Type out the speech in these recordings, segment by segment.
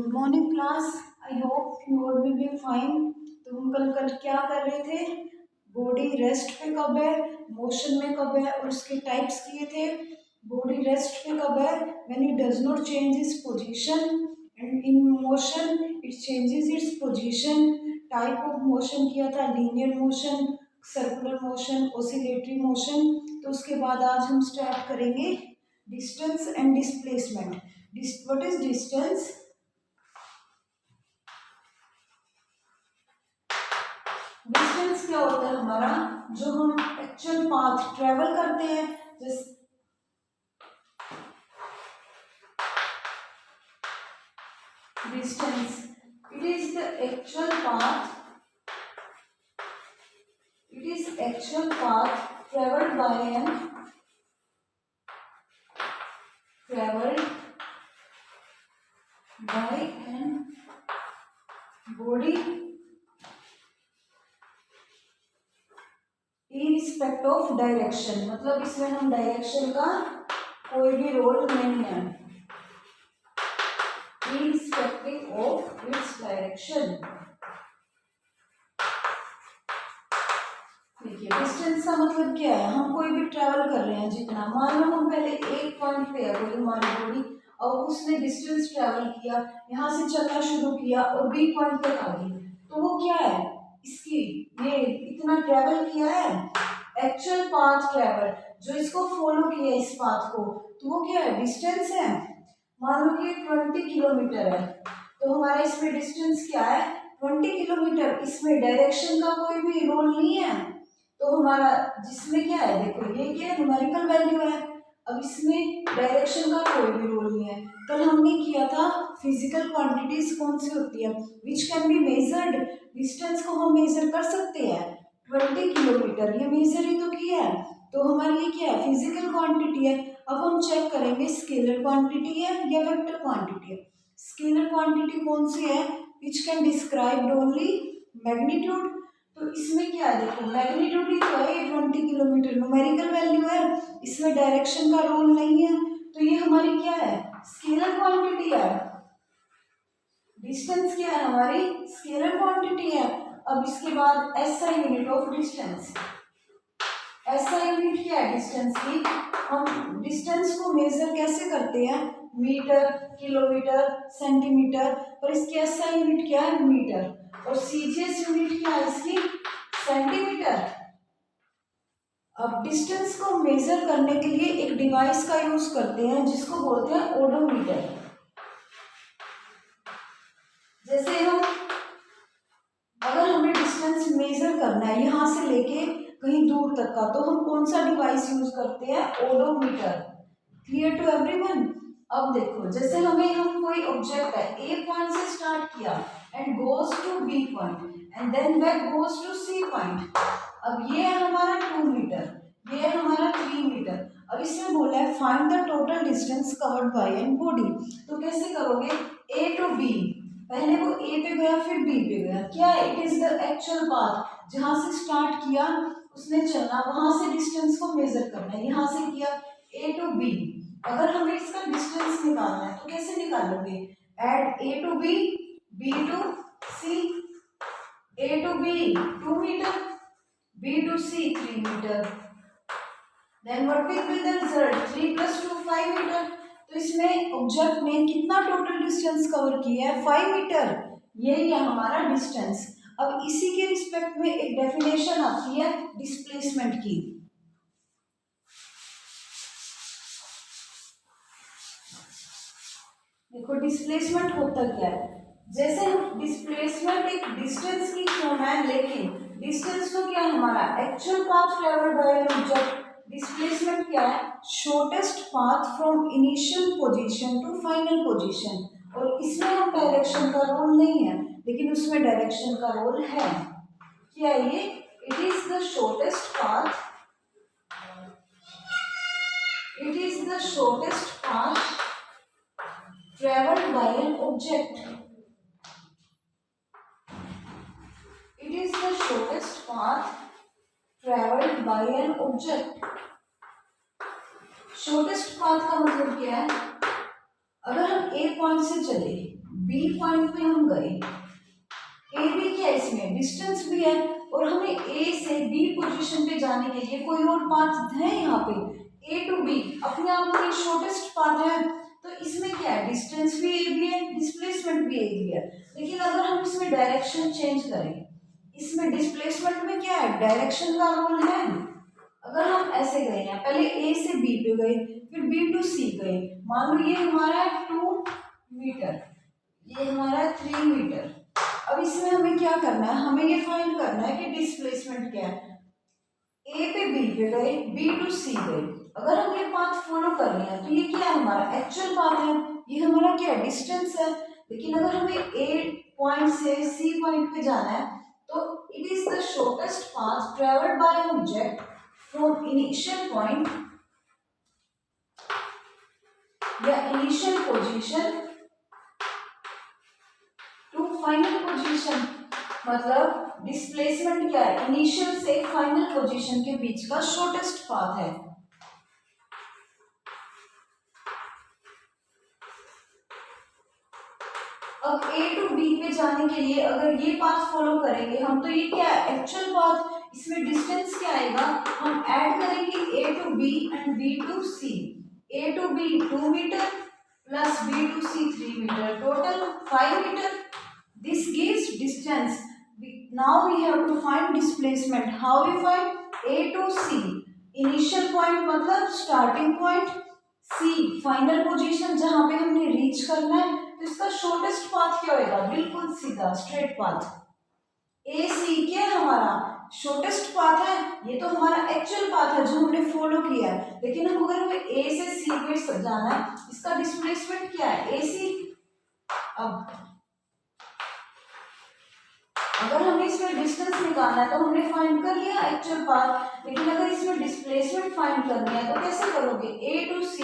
Good morning class. I hope you all will be fine. तो हम कल कल क्या कर रहे थे? बॉडी रेस्ट पे कब है, मोशन में कब है, और उसके टाइप्स किए थे। बॉडी रेस्ट पे कब है? When it does not change its position, and in motion it changes its position. Type of motion किया था linear motion, circular motion, oscillatory motion. तो उसके बाद आज हम स्टार्ट करेंगे distance and displacement. What is distance? Distance क्या होता है हमारा? जो हम एक्चुअल पाथ ट्रेवल करते हैं, जिस distance it is the actual path, it is actual path traveled by an body in respect of direction। मतलब इसमें हम डायरेक्शन का कोई भी रोल नहीं है, irrespective of its direction। देखिए डिस्टेंस का मतलब क्या है? हम कोई भी ट्रेवल कर रहे हैं जितना, मान लो हम पहले एक पॉइंट पे है कोई हमारी बॉडी, और उसने डिस्टेंस ट्रेवल किया, यहाँ से चलना शुरू किया और बी पॉइंट तक आ गई, तो वो क्या है? इसकी ये इतना ट्रेवल किया है, एक्चुअल पाथ ट्रेवल, जो इसको फॉलो किया इस पाथ को, तो वो क्या है? डिस्टेंस है। मान लो कि 20 किलोमीटर है, तो हमारा इसमें डिस्टेंस क्या है? 20 किलोमीटर। इसमें डायरेक्शन का कोई भी रोल नहीं है, तो हमारा जिसमें क्या है, देखो ये क्या है? न्यूमेरिकल वैल्यू है। अब इसमें डायरेक्शन का कोई भी रोल नहीं है। कल हमने किया था फिजिकल क्वांटिटीज कौन सी होती है which can be measured. Distance को हम मेजर कर सकते हैं, 20 किलोमीटर ये मेजर ही तो किया है, तो हमारी ये क्या है? फिजिकल क्वांटिटी है। अब हम चेक करेंगे स्केलर क्वांटिटी है या वेक्टर क्वांटिटी है। स्केलर क्वांटिटी कौन सी है? Which can describe only magnitude. तो इसमें क्या है? देखो मैग्नीट्यूड ही तो है, 20 किलोमीटर न्यूमेरिकल वैल्यू है, इसमें डायरेक्शन का रोल नहीं है, तो ये हमारी क्या है? स्केलर क्वांटिटी है। डिस्टेंस क्या है? हमारी स्केलर क्वांटिटी है। अब इसके बाद SI unit of distance. SI unit क्या है डिस्टेंस की? हम डिस्टेंस को मेजर कैसे करते हैं? मीटर, किलोमीटर, सेंटीमीटर, और इसकी एसआई यूनिट क्या है? मीटर। और सीजीएस यूनिट क्या है इसकी? सेंटीमीटर। अब डिस्टेंस को मेजर करने के लिए एक डिवाइस का यूज करते हैं जिसको बोलते हैं ओडोमीटर। जैसे हम अगर हमें डिस्टेंस मेजर करना है यहाँ से लेके कहीं दूर तक का, तो हम कौन सा डिवाइस यूज करते हैं? ओडोमीटर। Clear to everyone? अब देखो जैसे हम कोई ऑब्जेक्ट है, ए पॉइंट से स्टार्ट किया and goes to B point and then back goes to C point. अब ये है हमारा 2 मीटर, ये है हमारा 3 मीटर। अब इसमें बोला है find the total distance covered by an body. तो कैसे करोगे? ए टू बी, पहले वो ए पे गया फिर बी पे गया, क्या है? It is the actual path. जहां से स्टार्ट किया उसने चलना, वहां से डिस्टेंस को मेजर करना है। यहाँ से किया ए टू बी, अगर हमें इसका डिस्टेंस निकालना है तो कैसे निकालोगे? Add A to B, B to C. A to B 2 metre, B to C 3 metre. Then what will be the result? 3 + 2 5 metre. तो इसमें ऑब्जेक्ट ने कितना टोटल डिस्टेंस कवर किया है? 5 मीटर। यही है हमारा डिस्टेंस। अब इसी के रिस्पेक्ट में एक डेफिनेशन आती है डिस्प्लेसमेंट की। देखो डिस्प्लेसमेंट होता क्या है? जैसे डिस्प्लेसमेंट एक डिस्टेंस की फॉर्म है, लेकिन डिस्टेंस तो क्या है हमारा? Actual path travelled by an object. Displacement क्या है? Shortest path from initial position to final position. और इसमें हम डायरेक्शन का रोल नहीं है, लेकिन उसमें डायरेक्शन का रोल है। क्या है ये? It is the shortest path, it is the shortest path traveled by an object. It is the shortest path traveled by an object. shortest path का मतलब क्या है? अगर हम ए पॉइंट से चले, बी पॉइंट पे हम गए, ए भी क्या इसमें डिस्टेंस भी है, और हमें ए से बी पोजीशन पे जाने के लिए कोई और पाथ है यहाँ पे, ए टू बी अपने आप में शॉर्टेस्ट पाथ है, तो इसमें क्या है डिस्टेंस भी एक भी है, डिस्प्लेसमेंट भी एक भी है। लेकिन अगर हम इसमें डायरेक्शन चेंज करें, इसमें डिस्प्लेसमेंट में क्या है डायरेक्शन का रोल है। अगर हम ऐसे गए हैं, पहले ए से बी पे गए, फिर बी टू सी गए, मान लो ये हमारा 2 मीटर, ये हमारा 3 मीटर। अब इसमें हमें क्या करना है, हमें ये फाइंड करना है कि डिस्प्लेसमेंट क्या है। ए पे बी पे गए, बी टू सी गए, अगर हम ये पाथ फॉलो कर रहे हैं तो ये क्या है हमारा एक्चुअल पाथ है, ये हमारा क्या है डिस्टेंस है। लेकिन अगर हमें ए पॉइंट से सी पॉइंट पे जाना है तो it is the shortest path travelled by an object from initial point या initial position to final position. मतलब डिस्प्लेसमेंट क्या है, इनिशियल से फाइनल पोजीशन के बीच का शॉर्टेस्ट पाथ है। अब ए टू बी पे जाने के लिए अगर ये पाथ फॉलो करेंगे हम, तो ये क्या है एक्चुअल पाथ, इसमें डिस्टेंस क्या आएगा, हम ऐड करेंगे A to B and B to C, A to B 2 metre plus B to C 3 metre, total 5 metre. This gives distance. Now we have to find displacement. How we find? A to C. Initial point मतलब starting point, C final position जहाँ पे हमने reach करना है, तो इसका shortest path क्या होगा, बिल्कुल सीधा straight path। A C क्या है हमारा shortest path है, ये तो हमारा actual path है जो हमने follow किया है। लेकिन हम अगर हमें A से C पे जाना है, इसका displacement क्या है A C। अब अगर हमें इसमें डिस्टेंस निकालना है तो हमने फाइंड कर लिया एक्चुअल पाथ, लेकिन अगर इसमें डिस्प्लेसमेंट फाइंड करनी है तो कैसे करोगे, ए टू सी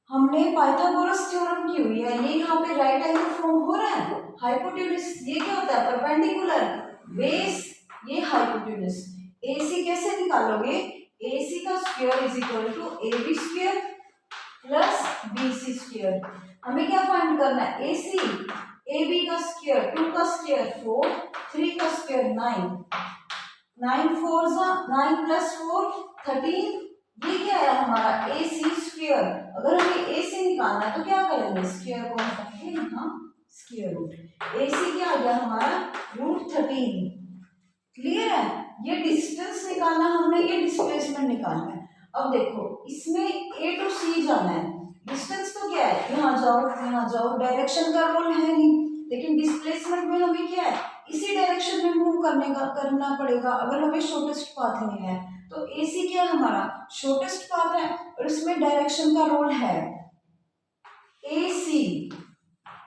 हमने पाइथागोरस थ्योरम की हुई है, ये यहाँ पे राइट एंगल फॉर्म हो रहा है, हाइपोटेन्यूज ये क्या होता है परपेंडिकुलर, बेस ये हाइपोटेन्यूज। AC कैसे निकालोगे, AC का square is equal to AB square plus BC square. हमें क्या फाइंड करना है AC, AB का स्क्वायर 2 का स्क्वायर 4, 3 का स्क्वायर 9, 9 4 9 प्लस 4 13, ये क्या है हमारा AC स्क्वायर। अगर हमें AC निकालना है तो क्या करेंगे, स्क्वायर को हटाएंगे यहाँ स्क्वायर रूट, AC क्या आ गया हमारा √13। क्लियर है, ये डिस्टेंस निकालना हमने, ये डिस्प्लेसमेंट निकालना है। अब देखो इसमें A टू C जाना है, डिस्टेंस तो क्या है यहाँ जाओ, डायरेक्शन का रोल है नहीं, लेकिन डिस्प्लेसमेंट में हमें क्या है इसी डायरेक्शन में मूव करना पड़ेगा अगर हमें शॉर्टेस्ट पाथ लेना है। तो AC क्या है हमारा शॉर्टेस्ट पाथ है और इसमें डायरेक्शन का रोल है। AC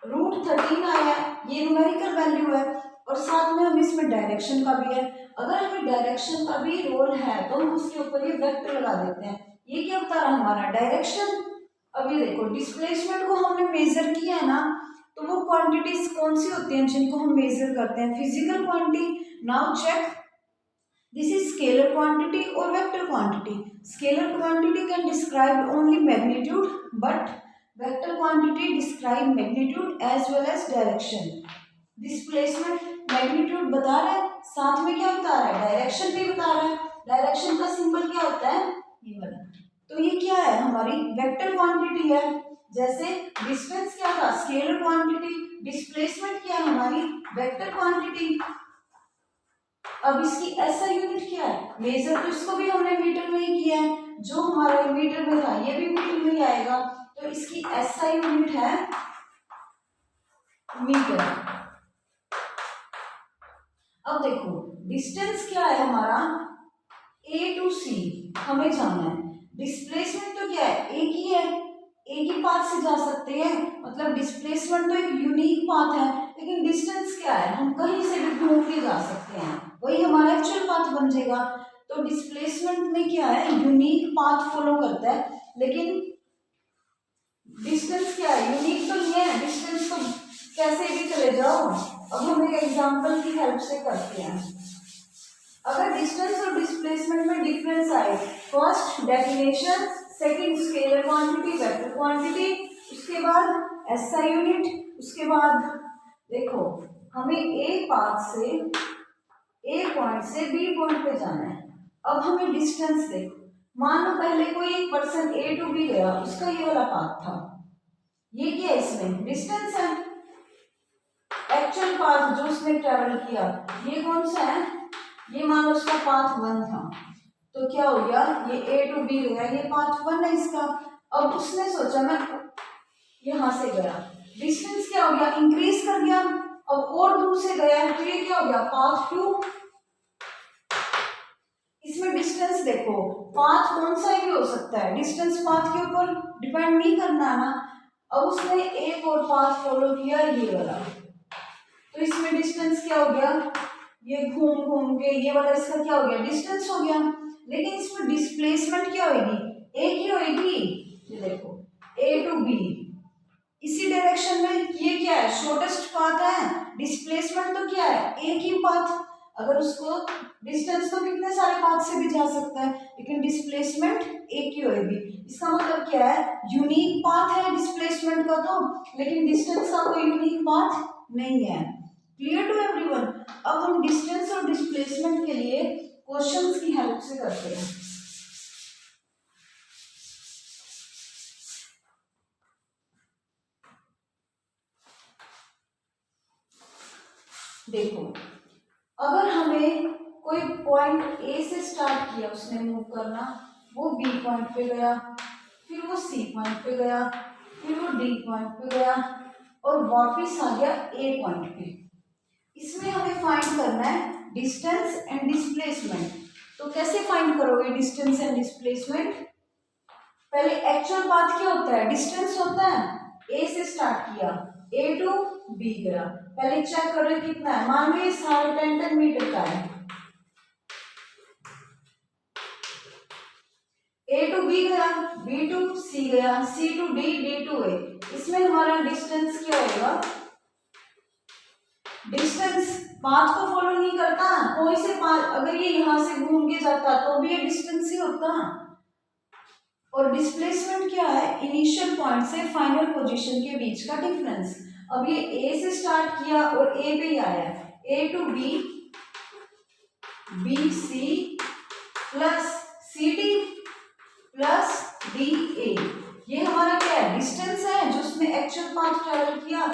√13 आया, ये न्यूमेरिकल वैल्यू है और साथ में हमें इसमें डायरेक्शन का भी है। अगर हमें डायरेक्शन का भी रोल है तो हम उसके ऊपर ये वेक्टर लगा देते हैं, ये क्या बता रहा हमारा डायरेक्शन। अब ये देखो डिस्प्लेसमेंट को हमने मेजर किया है ना, तो वो क्वांटिटीज कौन सी होती हैं जिनको हम मेजर करते हैं, physical quantity. Now check, this is scalar quantity और vector quantity. Scalar quantity can describe only magnitude but vector quantity describe magnitude as well as direction. Displacement magnitude बता रहा है, साथ में क्या बता रहा है डायरेक्शन भी बता रहा है। डायरेक्शन का सिंबल क्या होता है ये वाला, तो ये क्या है हमारी वेक्टर क्वांटिटी है। जैसे डिस्टेंस क्या था स्केलर क्वांटिटी, डिस्प्लेसमेंट क्या है हमारी वेक्टर क्वांटिटी। अब इसकी SI यूनिट क्या है मेजर, तो इसको भी हमने मीटर में ही किया है, जो हमारा मीटर में था ये भी मीटर में ही आएगा, तो इसकी SI यूनिट है मीटर। अब देखो डिस्टेंस क्या है हमारा A टू C हमें जाना है, डिस्प्लेसमेंट तो क्या है एक ही है, एक ही पाथ से जा सकते हैं, मतलब डिस्प्लेसमेंट तो एक यूनिक पाथ है, लेकिन डिस्टेंस क्या है हम कहीं से भी घूम के जा सकते हैं, वही हमारा एक्चुअल पाथ बन जाएगा। तो डिस्प्लेसमेंट में क्या है यूनिक पाथ फॉलो करता है, लेकिन डिस्टेंस क्या है यूनिक तो नहीं है, डिस्टेंस तो कैसे भी चले जाओ। अब हम एक एग्जांपल की हेल्प से करते हैं। अगर डिस्टेंस और डिस्प्लेसमेंट में डिफरेंस आए, first definition, second scalar quantity vector quantity, उसके बाद SI यूनिट। उसके बाद देखो हमें ए पॉइंट से बी पॉइंट पे जाना है। अब हमें डिस्टेंस देखो, मान लो पहले कोई एक पर्सन A टू B गया, उसका ये वाला पाथ था, ये क्या है, इसमें डिस्टेंस है। एक्चुअल पाथ जो उसने ट्रेवल किया ये कौन सा है, ये मान लो उसका पाथ 1 था, तो क्या हो गया, ये A टू B गया, ये पाथ 1 है इसका। अब उसने सोचा मैं यहां से गया, डिस्टेंस क्या हो गया, इंक्रीज कर गया। अब और दूर से गया है तो ये क्या हो गया, पाथ 2। इसमें डिस्टेंस देखो, पाथ कौन सा भी हो सकता है, डिस्टेंस पाथ के ऊपर डिपेंड नहीं करना ना। अब उसने एक और पाथ फॉलो किया, ये वाला, तो इसमें डिस्टेंस क्या हो गया, ये घूम घूम के ये वाला इसका क्या हो गया, डिस्टेंस हो गया। लेकिन इसमें डिस्प्लेसमेंट क्या होगी, एक ही होगी। ये देखो A टू B इसी डायरेक्शन में, ये क्या है, शॉर्टेस्ट पाथ है। डिस्प्लेसमेंट तो क्या है, एक ही पाथ। अगर उसको डिस्टेंस तो कितने सारे पाथ से भी जा सकता है, लेकिन डिस्प्लेसमेंट एक ही होगी। इसका मतलब क्या है, यूनिक पाथ है डिस्प्लेसमेंट का तो, लेकिन डिस्टेंस का कोई यूनिक पाथ नहीं है। Clear to everyone. अब हम डिस्टेंस और डिस्प्लेसमेंट के लिए क्वेश्चंस की हेल्प से करते हैं। देखो अगर हमें कोई पॉइंट ए से स्टार्ट किया उसने मूव करना, वो बी पॉइंट पे गया, फिर वो सी पॉइंट पे गया, फिर वो डी पॉइंट पे गया और वापस आ गया ए पॉइंट पे। इसमें हमें फाइंड करना है डिस्टेंस एंड डिस्प्लेसमेंट। तो कैसे फाइंड करोगे डिस्टेंस एंड डिस्प्लेसमेंट, पहले एक्चुअल पाथ क्या होता है, डिस्टेंस होता है। ए से स्टार्ट किया, ए टू बी गया, पहले चेक करो कितना है, मान लो ये 10.5 मीटर का है। ए टू बी गया, बी टू सी गया, सी टू डी, डी टू ए। इसमें हमारा डिस्टेंस क्या होगा, डिस्टेंस पाथ को फॉलो नहीं करता, कोई से पाथ, अगर ये यहां से घूम के जाता तो भी ये डिस्टेंस ही होता। और डिस्प्लेसमेंट क्या है, इनिशियल पॉइंट से फाइनल पोजीशन के बीच का डिफरेंस। अब ये ए से स्टार्ट किया और ए पे ही आया, A to B, B C plus C D plus D A, ये हमारा क्या है, डिस्टेंस है जो उसने एक्चुअल पाथ ट्रेवल किया।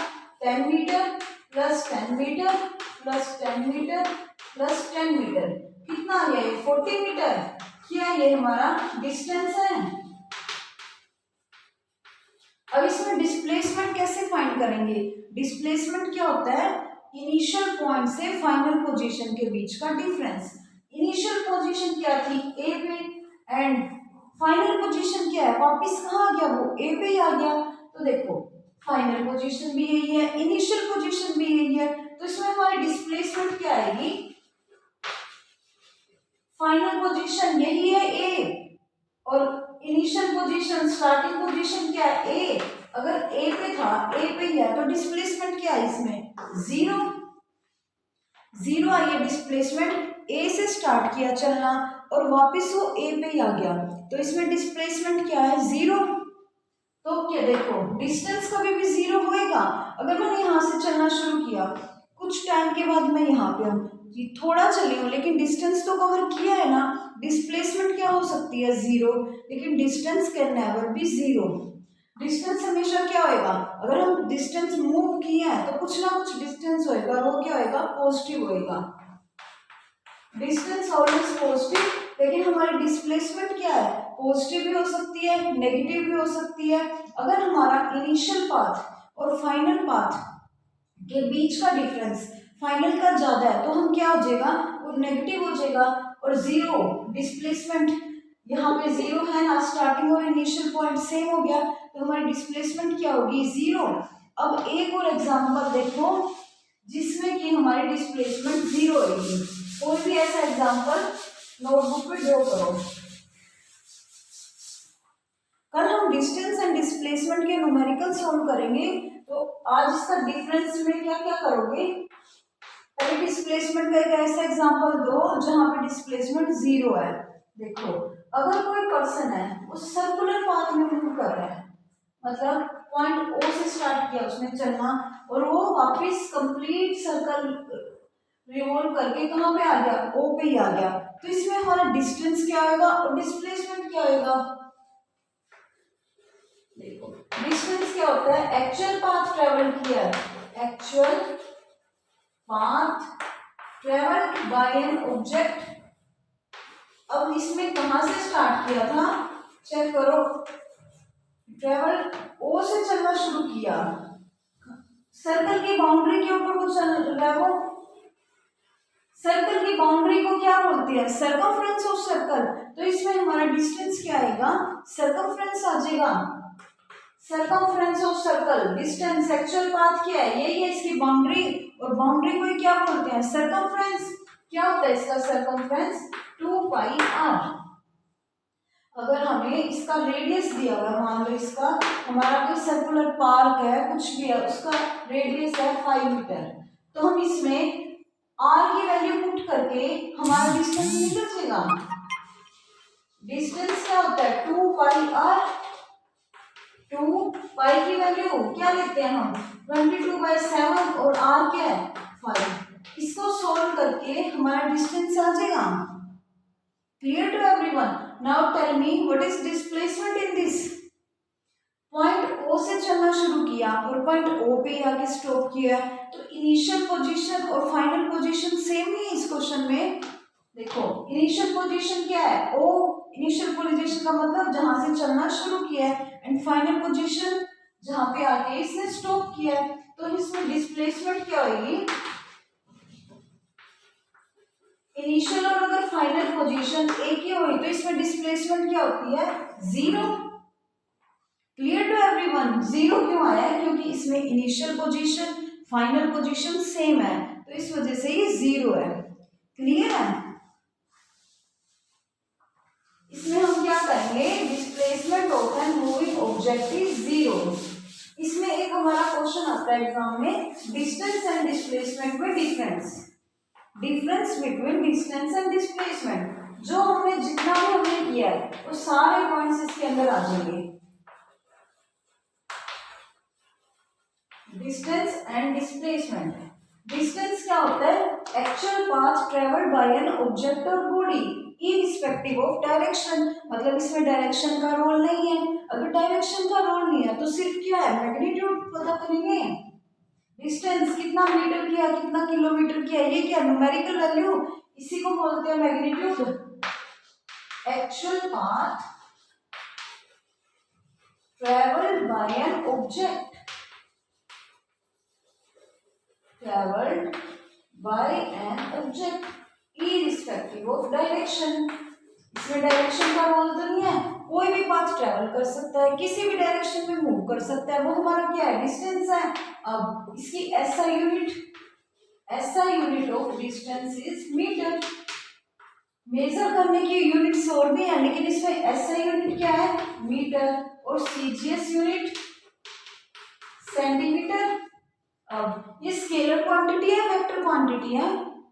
10 metre plus 10 metre plus 10 metre plus 10 metre, कितना आ गया, 40 मीटर। क्या ये हमारा डिस्टेंस है। अब इसमें डिस्प्लेसमेंट कैसे फाइंड करेंगे, डिस्प्लेसमेंट क्या होता है, इनिशियल पॉइंट से फाइनल पोजीशन के बीच का डिफरेंस। इनिशियल पोजीशन क्या थी, ए पे, एंड फाइनल पोजीशन क्या है, वापस कहाँ आ गया, वो ए पे ही आ गया। तो देखो फाइनल पोजीशन भी यही है, इनिशियल पोजीशन भी यही है, तो इसमें हमारी डिस्प्लेसमेंट क्या आएगी, फाइनल पोजीशन यही है ए, और इनिशियल पोजीशन स्टार्टिंग पोजीशन क्या है, ए। अगर ए पे था, ए पे ही है, तो डिस्प्लेसमेंट क्या है इसमें, जीरो। जीरो आई है डिस्प्लेसमेंट, ए से स्टार्ट किया चलना और वापस वो ए पे ही आ गया, तो इसमें डिस्प्लेसमेंट क्या है, जीरो। तो क्या देखो डिस्टेंस कभी भी जीरो होएगा। अगर मैंने यहाँ से चलना शुरू किया, कुछ टाइम के बाद मैं यहाँ पे हूँ, थोड़ा चली हूँ लेकिन डिस्टेंस तो कवर किया है ना, डिस्प्लेसमेंट क्या हो सकती है, जीरो, लेकिन distance can never be zero. Distance हमेशा क्या होएगा, अगर हम डिस्टेंस मूव किए हैं तो कुछ ना कुछ डिस्टेंस होएगा, वो क्या होएगा, पॉजिटिव होएगा। डिस्टेंस ऑलवेज पॉजिटिव, लेकिन हमारी डिस्प्लेसमेंट क्या है, पॉजिटिव भी हो सकती है, नेगेटिव भी हो सकती है। अगर हमारा इनिशियल पाथ और फाइनल पाथ के बीच का डिफरेंस फाइनल का ज्यादा है तो हम क्या हो जाएगा, वो नेगेटिव हो जाएगा। और जीरो डिस्प्लेसमेंट, यहाँ पे जीरो है ना, स्टार्टिंग और इनिशियल पॉइंट सेम हो गया, तो हमारी डिस्प्लेसमेंट क्या होगी, जीरो। अब एक और एग्जांपल देखो जिसमें कि हमारी डिस्प्लेसमेंट जीरो होगी। कोई भी ऐसा एग्जांपल नोटबुक पे ड्रॉ करो। कल हम डिस्टेंस एंड डिस्प्लेसमेंट के न्यूमेरिकल सॉल्व करेंगे, तो आज इसका डिफरेंस में क्या क्या करोगे, पहले डिस्प्लेसमेंट का एक ऐसा एग्जांपल दो जहां पे डिस्प्लेसमेंट जीरो है। देखो अगर कोई पर्सन है वो सर्कुलर पाथ में मूव कर रहा है, मतलब पॉइंट ओ से स्टार्ट किया उसने चलना, और वो वापस कंप्लीट सर्कल रिवॉल्व करके कहाँ पे आ गया, ओ पे ही आ गया। तो इसमें हमारा डिस्टेंस क्या होगा और डिस्प्लेसमेंट क्या होगा। देखो डिस्टेंस क्या होता है, एक्चुअल पाथ ट्रेवल किया है, actual path travel by an object. अब इसमें कहां से स्टार्ट किया था, चेक करो, ट्रेवल ओ से चलना शुरू किया, सर्कल की बाउंड्री के ऊपर कुछ चल रहा है, वो सर्कल की बाउंड्री को क्या बोलते हैं, सर्कमफ्रेंस ऑफ सर्कल। तो इसमें हमारा डिस्टेंस क्या आएगा, सर्कमफ्रेंस आ जाएगा, circumference of circle. Distance actual path क्या है, यही है इसकी बाउंड्री, और बाउंड्री को क्या बोलते हैं, सर्कमफ्रेंस। क्या होता है इसका सर्कमफ्रेंस, 2 पाई आर। अगर हमें इसका रेडियस दिया हुआ है, मान लो इसका हमारा कोई सर्कुलर पार्क है, कुछ भी है, उसका रेडियस है 5 मीटर, तो हम इसमें आर की वैल्यू पुट करके हमारा डिस्टेंस निकल जाएगा। डिस्टेंस क्या होता है, 2 पाई आर। 2 पाई की वैल्यू क्या लेते हैं हम, 22/7, और आर क्या है 5। इसको सोल्व करके हमारा डिस्टेंस आ जाएगा। Clear to everyone. Now tell me what is displacement in this. Point O से चलना शुरू किया और पॉइंट ओ पे आके स्टॉप किया, तो इनिशियल पोजीशन और फाइनल पोजीशन सेम नहीं है इस क्वेश्चन में। देखो इनिशियल पोजीशन क्या है, ओ, इनिशियल पोजीशन का मतलब जहां से चलना शुरू किया है, एंड फाइनल पोजीशन जहां पे आके इसने स्टॉप किया है। तो इसमें डिस्प्लेसमेंट क्या होगी, इनिशियल और अगर फाइनल पोजीशन एक ही हुई तो इसमें डिस्प्लेसमेंट क्या होती है, 0। Clear to everyone. 0 क्यों आया है, क्योंकि इसमें initial position final position same है, तो इस वजह से ये 0 है। क्लियर है। इसमें हम क्या करेंगे, displacement of an moving object is 0। इसमें एक हमारा क्वेश्चन आता है एग्जाम में, डिस्टेंस एंड डिस्प्लेसमेंट में difference between distance and displacement. जो हमने जितना भी हमने किया है वो सारे पॉइंट्स इसके अंदर आ जाएंगे। Distance and displacement. डिस्टेंस क्या होता है, actual path travelled by an object और बॉडी इररिस्पेक्टिव ऑफ डायरेक्शन। मतलब इसमें डायरेक्शन का रोल नहीं है। अगर डायरेक्शन का रोल नहीं है तो सिर्फ क्या है, मैग्नीट्यूड पता करेंगे। डिस्टेंस कितना मीटर किया, कितना किलोमीटर किया, ये क्या न्यूमेरिकल वैल्यू, इसी को बोलते हैं magnitude. Actual path travelled by an object, traveled by an object irrespective of direction। इसमें डायरेक्शन का रोल तो नहीं है, कोई भी पाथ ट्रेवल कर सकता है, किसी भी डायरेक्शन में मूव कर सकता है, वो हमारा क्या है, डिस्टेंस है। अब इसकी SI unit of distance is metre. Measure करने की यूनिट्स और भी है, लेकिन इसमें एसआई यूनिट क्या है, मीटर, और सीजीएस यूनिट सेंटीमीटर। अब ये स्केलर क्वांटिटी है, वेक्टर क्वांटिटी है।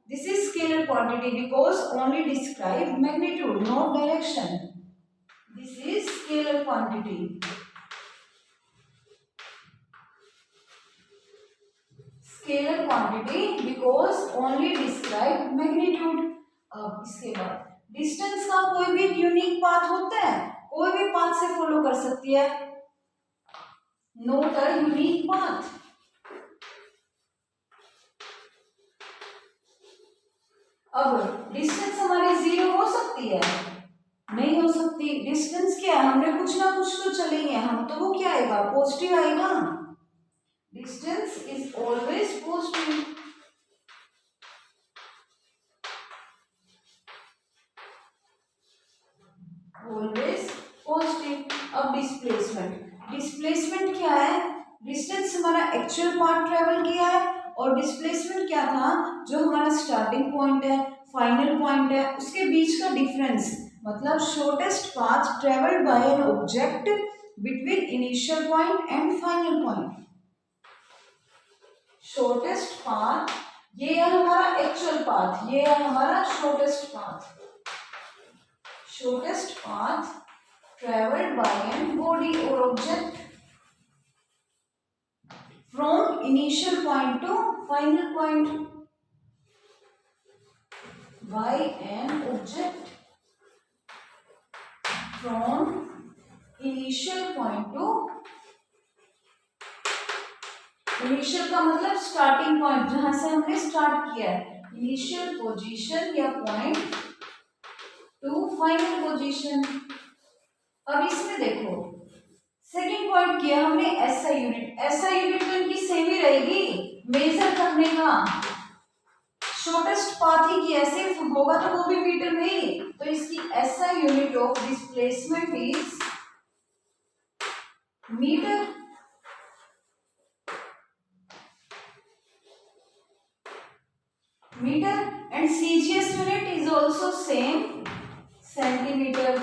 This is scalar quantity because only describe magnitude not direction. This is scalar quantity. Scalar quantity because only describe magnitude. अब इसके बाद डिस्टेंस का कोई भी यूनिक पाथ होता है, कोई भी पाथ से फॉलो कर सकती है, नोट अ यूनिक पाथ। अब डिस्टेंस हमारी 0 हो सकती है, नहीं हो सकती। डिस्टेंस क्या है, हमने कुछ ना कुछ तो चले ही है हम, तो वो क्या आएगा, पॉजिटिव आएगा। Distance is always positive. Always positive. अब डिस्प्लेसमेंट क्या है, डिस्टेंस हमारा एक्चुअल पाथ ट्रेवल किया है, और डिस्प्लेसमेंट क्या था, जो हमारा स्टार्टिंग पॉइंट है, फाइनल पॉइंट है, उसके बीच का डिफरेंस। मतलब shortest path travelled by an object between initial point and final point. Shortest path, ये है हमारा एक्चुअल पाथ, ये है हमारा shortest path. Shortest path travelled by an body और object from initial point to final point by an object from initial point to, initial का मतलब starting point, जहां से हमने स्टार्ट किया है, इनिशियल पोजीशन या पॉइंट टू फाइनल पोजीशन। अब इसमें देखो सेकंड पॉइंट किया हमने एसआई यूनिट, एसआई यूनिट तो इनकी सेम ही रहेगी, मेजर करने का शॉर्टेस्ट पाथ ही किया, सिर्फ होगा तो वो भी मीटर में ही, तो इसकी SI unit of displacement is metre. Metre and CGS unit is also same, centimetre.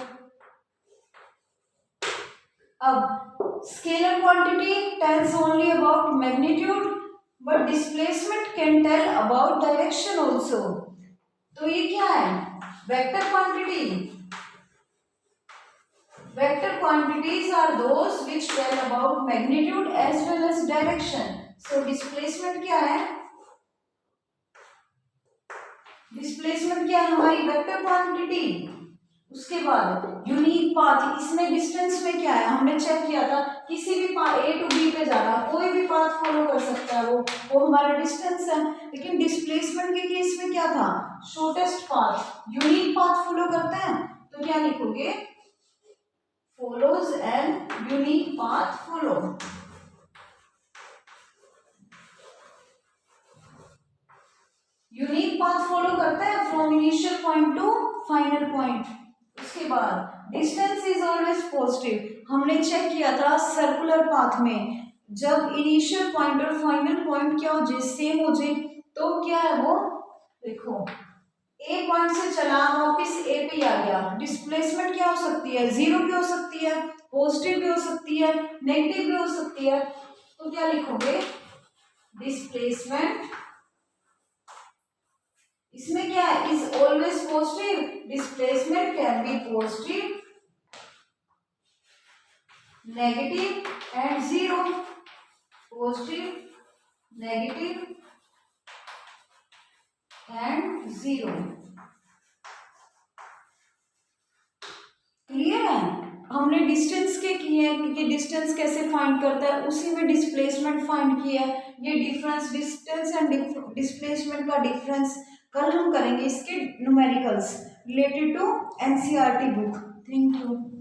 अब scalar quantity tells only about magnitude but displacement can tell about direction also. तो ये क्या है, vector quantity. Vector quantities are those which tell about magnitude as well as direction. So displacement क्या है, displacement क्या है हमारी वेक्टर क्वांटिटी। उसके बाद यूनिक पाथ, इसमें डिस्टेंस में क्या है, हमने चेक किया था किसी भी पाथ A to B पे जाना, कोई भी पाथ फॉलो कर सकता है, वो हमारा डिस्टेंस है। लेकिन डिस्प्लेसमेंट के केस में क्या था, shortest path, unique path follow करते हैं, तो क्या लिखोगे, follows an unique path follow. Unique path follow करते हैं from initial point to final point. उसके बाद डिस्टेंस इज ऑलवेज पॉजिटिव, हमने चेक किया था सर्कुलर पाथ में, जब इनिशियल पॉइंट और फाइनल पॉइंट क्या हो जाए, सेम हो जाए, तो क्या है वो, देखो ए पॉइंट से चला वापिस ए पे आ गया, डिस्प्लेसमेंट क्या हो सकती है, जीरो भी हो सकती है, पॉजिटिव भी हो सकती है, नेगेटिव भी हो सकती है। तो क्या लिखोगे, डिस्प्लेसमेंट इसमें क्या है, is always positive, displacement can be positive, negative and zero, positive, negative and zero. Clear है, हमने डिस्टेंस के किए हैं कि डिस्टेंस कैसे फाइंड करता है, उसी में डिस्प्लेसमेंट फाइंड किया है। ये डिफरेंस, डिस्टेंस एंड डिस्प्लेसमेंट का डिफरेंस कल हम करेंगे इसके numericals related to NCERT book. Thank you.